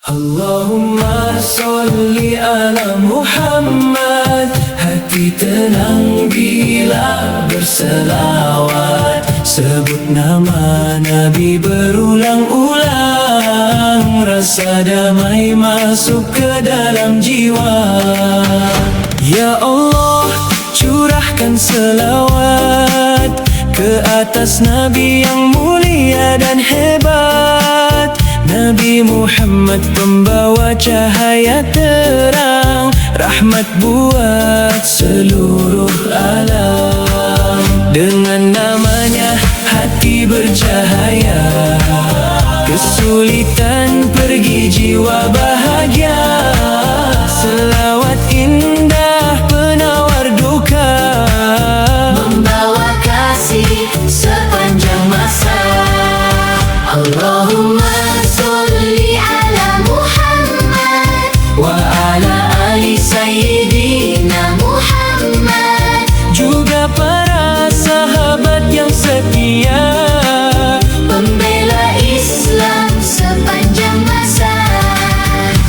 Allahumma sholli ala Muhammad. Hati tenang bila berselawat, sebut nama Nabi berulang-ulang. Rasa damai masuk ke dalam jiwa. Ya Allah, curahkan selawat ke atas Nabi yang mulia dan hebat, Nabi Muhammad pembawa cahaya terang, rahmat buat seluruh alam. Dengan namanya hati bercahaya, kesulitan pergi jiwa bahagia. Selawat indah penawar duka, membawa kasih sepanjang masa. Allahumma sholli ala Muhammad wa ala ali Sayyidina Muhammad. juga para sahabat yang setia, Pembela Islam sepanjang masa.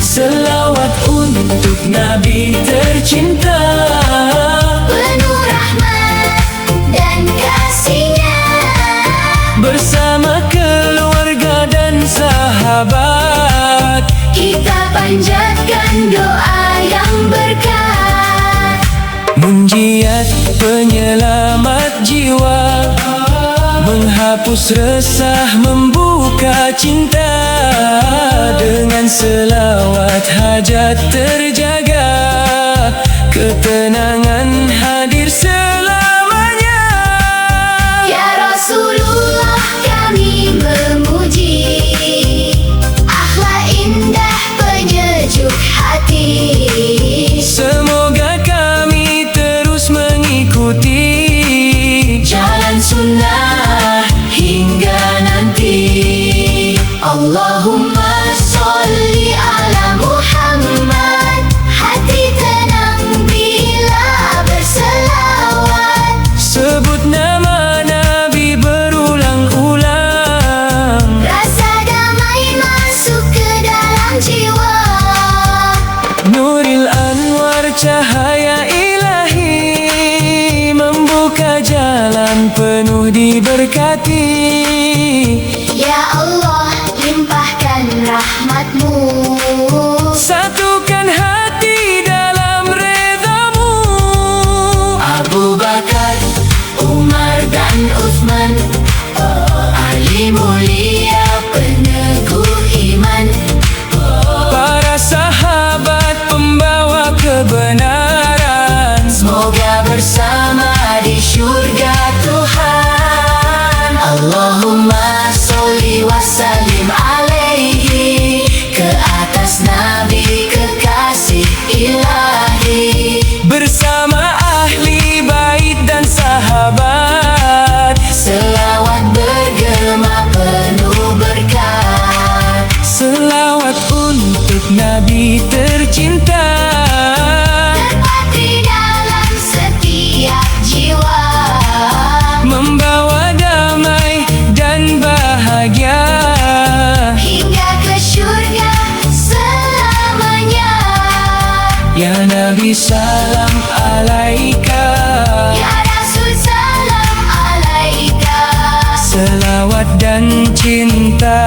selawat untuk Nabi tercinta, Penuh rahmat dan kasihnya. bersama keluarga dan sahabat. Kita panjatkan doa yang berkah. Munjiat penyelamat jiwa, menghapus resah, membuka cinta. Dengan selawat hajat terjaga, ketenangan hadir selamanya. Ya Rasulullah, kami memuji akhlak indah penyejuk hati. Semoga kami terus mengikuti Jalan sunnah hingga nanti. Allahumma sholli ala Muhammad. Hati tenang bila berselawat, sebut nama Nabi berulang-ulang. rasa damai masuk ke dalam jiwa. Nuril Anwar cahaya ilahi, membuka jalan penuh diberkati. Ya Allah, limpahkan rahmat-Mu. Satukan hati dalam redamu. Abu Bakar, Umar dan Uthman, ahli mulia peneguh iman. Para sahabat pembawa kebenaran, Semoga bersama di syurga Tuhan. Allahumma sholli wa sallim alaihi, ke atas Nabi kekasih ilahi. bersama ahli bait dan sahabat. Selawat bergema penuh berkat. Selawat untuk Nabi tercinta, Terpatri dalam setiap jiwa. membawa damai dan bahagia. Hingga ke syurga selamanya. Ya Nabi salam alaika, Ya Rasul salam alaika. selawat dan cinta.